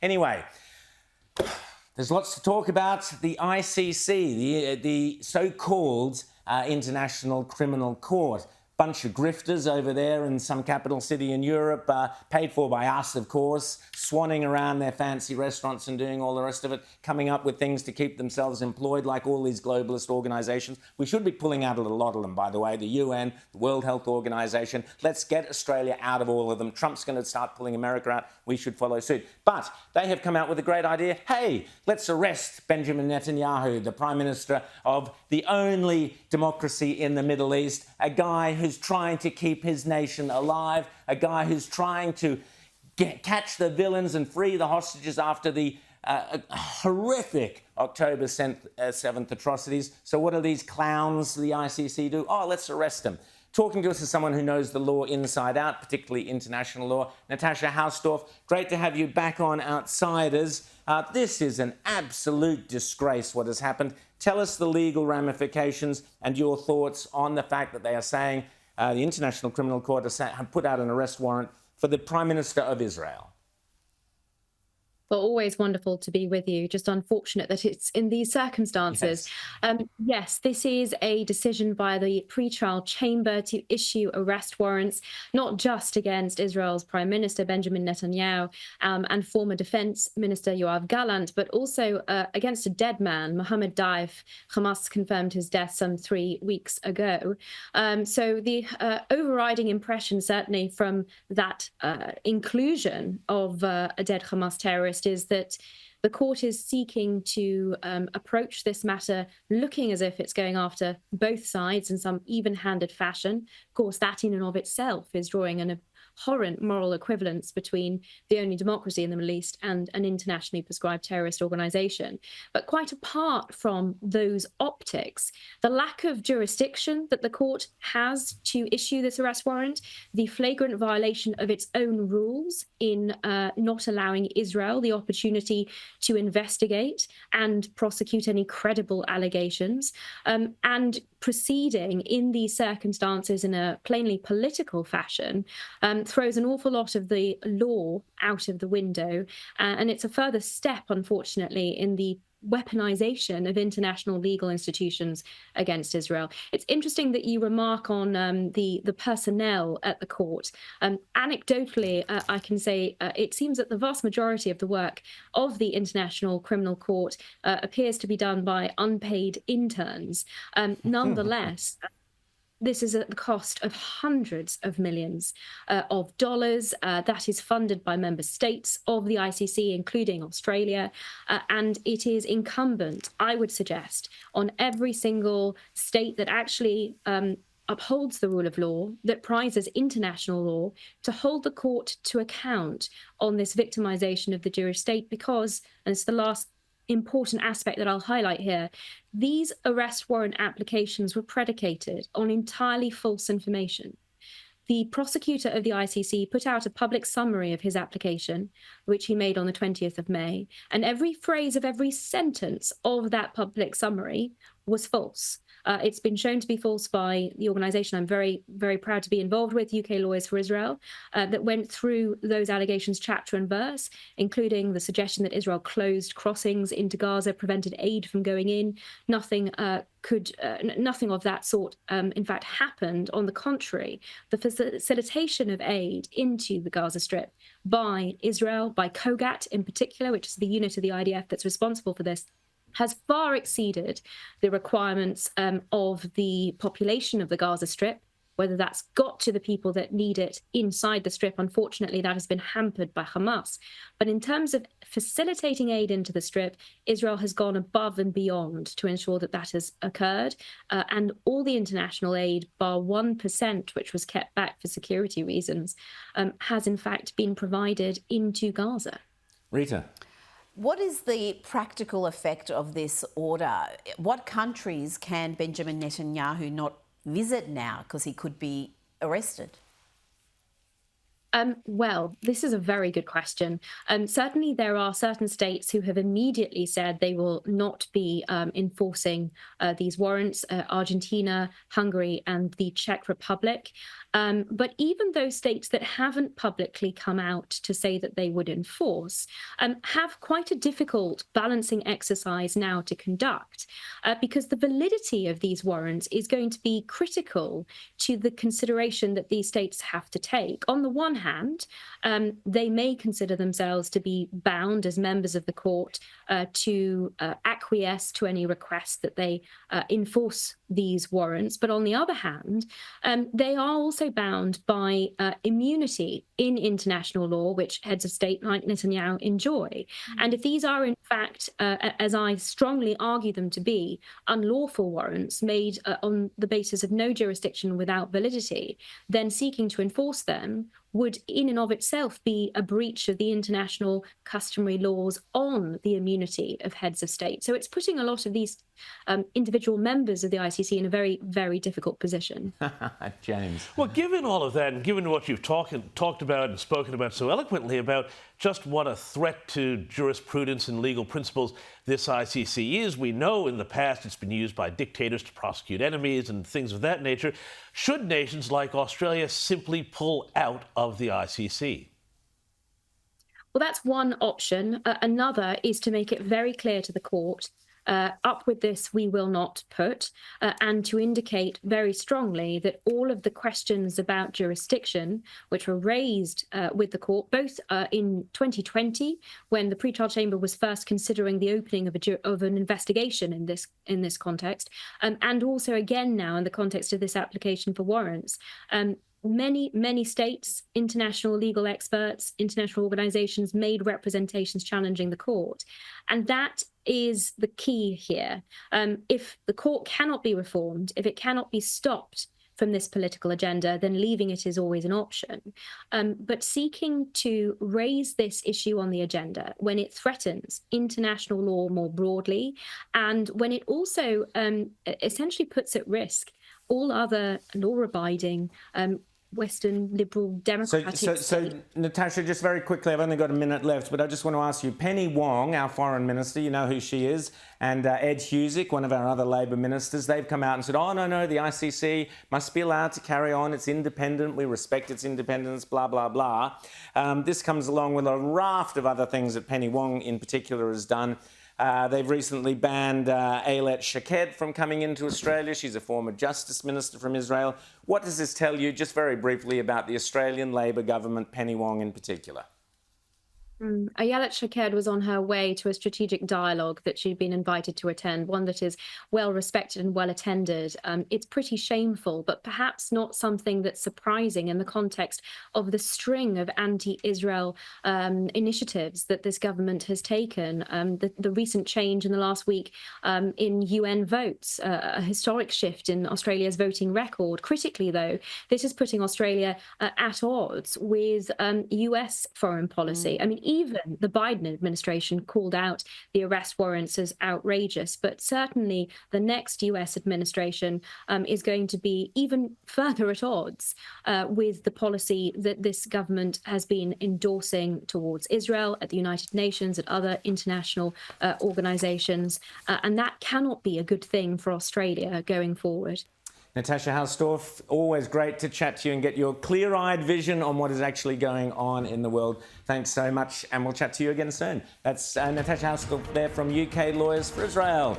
Anyway, there's lots to talk about. The ICC, the so-called International Criminal Court. Bunch of grifters over there in some capital city in Europe, paid for by us, of course, swanning around their fancy restaurants and doing all the rest of it, coming up with things to keep themselves employed, like all these globalist organisations. We should be pulling out a lot of them, by the way, the UN, the World Health Organization. Let's get Australia out of all of them. Trump's going to start pulling America out. We should follow suit. But they have come out with a great idea. Hey, let's arrest Benjamin Netanyahu, the Prime Minister of the only democracy in the Middle East, a guy who's trying to keep his nation alive, a guy who's trying to catch the villains and free the hostages after the horrific October 7th atrocities. So what do these clowns, the ICC, do? Oh, let's arrest them. Talking to us is someone who knows the law inside out, particularly international law. Natasha Hausdorff, great to have you back on Outsiders. This is an absolute disgrace, what has happened. Tell us the legal ramifications and your thoughts on the fact that they are saying the International Criminal Court have put out an arrest warrant for the Prime Minister of Israel. Well, always wonderful to be with you. Just unfortunate that it's in these circumstances. Yes, this is a decision by the pre-trial chamber to issue arrest warrants, not just against Israel's Prime Minister Benjamin Netanyahu and former Defense Minister Yoav Gallant, but also against a dead man, Mohammed Deif. Hamas confirmed his death some 3 weeks ago. So the overriding impression, certainly from that inclusion of a dead Hamas terrorist, is that the court is seeking to approach this matter looking as if it's going after both sides in some even-handed fashion. Of course, that in and of itself is drawing an abhorrent moral equivalence between the only democracy in the Middle East and an internationally prescribed terrorist organization. But quite apart from those optics, the lack of jurisdiction that the court has to issue this arrest warrant, the flagrant violation of its own rules in not allowing Israel the opportunity to investigate and prosecute any credible allegations, and proceeding in these circumstances in a plainly political fashion, throws an awful lot of the law out of the window. And it's a further step, unfortunately, in the weaponization of international legal institutions against Israel. It's interesting that you remark on the personnel at the court. Anecdotally, I can say it seems that the vast majority of the work of the International Criminal Court appears to be done by unpaid interns. Nonetheless, this is at the cost of hundreds of millions of dollars. That is funded by member states of the ICC, including Australia. And it is incumbent, I would suggest, on every single state that actually upholds the rule of law, that prizes international law, to hold the court to account on this victimization of the Jewish state, because, and it's the last important aspect that I'll highlight here, these arrest warrant applications were predicated on entirely false information. The prosecutor of the ICC put out a public summary of his application, which he made on the 20th of May, and every phrase of every sentence of that public summary was false. It's been shown to be false by the organisation I'm very, very proud to be involved with, UK Lawyers for Israel, that went through those allegations chapter and verse, including the suggestion that Israel closed crossings into Gaza, prevented aid from going in. Nothing of that sort, in fact, happened. On the contrary, the facilitation of aid into the Gaza Strip by Israel, by Kogat in particular, which is the unit of the IDF that's responsible for this, has far exceeded the requirements of the population of the Gaza Strip. Whether that's got to the people that need it inside the Strip, unfortunately, that has been hampered by Hamas. But in terms of facilitating aid into the Strip, Israel has gone above and beyond to ensure that that has occurred. And all the international aid, bar 1%, which was kept back for security reasons, has in fact been provided into Gaza. Rita. What is the practical effect of this order? What countries can Benjamin Netanyahu not visit now because he could be arrested? Well, this is a very good question. Certainly, there are certain states who have immediately said they will not be enforcing these warrants, Argentina, Hungary, and the Czech Republic. But even those states that haven't publicly come out to say that they would enforce have quite a difficult balancing exercise now to conduct, because the validity of these warrants is going to be critical to the consideration that these states have to take. On the one hand, they may consider themselves to be bound as members of the court to acquiesce to any request that they enforce these warrants. But on the other hand, they are also bound by immunity in international law, which heads of state like Netanyahu enjoy. And if these are, in fact, as I strongly argue them to be, unlawful warrants made on the basis of no jurisdiction without validity, then seeking to enforce them would in and of itself be a breach of the international customary laws on the immunity of heads of state. So it's putting a lot of these individual members of the ICC in a very, very difficult position. James. Well, given all of that, and given what you've talked about and spoken about so eloquently about just what a threat to jurisprudence and legal principles this ICC is, we know in the past it's been used by dictators to prosecute enemies and things of that nature. Should nations like Australia simply pull out of the ICC? Well, that's one option. Another is to make it very clear to the court, up with this we will not put, and to indicate very strongly that all of the questions about jurisdiction, which were raised with the court, both in 2020, when the pretrial chamber was first considering the opening of an investigation in this context, and also again now in the context of this application for warrants. Many states, international legal experts, international organizations made representations challenging the court. And that is the key here. If the court cannot be reformed, if it cannot be stopped from this political agenda, then leaving it is always an option. But seeking to raise this issue on the agenda when it threatens international law more broadly, and when it also essentially puts at risk all other law-abiding Western liberal democratic So, Natasha, just very quickly, I've only got a minute left, but I just want to ask you, Penny Wong, our foreign minister, you know who she is, and Ed Husic, one of our other Labor ministers, they've come out and said, oh, no, the ICC must be allowed to carry on. It's independent. We respect its independence, blah, blah, blah. This comes along with a raft of other things that Penny Wong in particular has done. They've recently banned Ayelet Shaked from coming into Australia. She's a former Justice Minister from Israel. What does this tell you, just very briefly, about the Australian Labor government, Penny Wong in particular? Ayelet Shaked was on her way to a strategic dialogue that she'd been invited to attend, one that is well respected and well attended. It's pretty shameful, but perhaps not something that's surprising in the context of the string of anti-Israel initiatives that this government has taken. The recent change in the last week in UN votes, a historic shift in Australia's voting record. Critically, though, this is putting Australia at odds with US foreign policy. I mean, even the Biden administration called out the arrest warrants as outrageous, but certainly the next US administration is going to be even further at odds with the policy that this government has been endorsing towards Israel at the United Nations, at other international organizations. And that cannot be a good thing for Australia going forward. Natasha Hausdorff, always great to chat to you and get your clear-eyed vision on what is actually going on in the world. Thanks so much, and we'll chat to you again soon. That's Natasha Hausdorff there from UK Lawyers for Israel.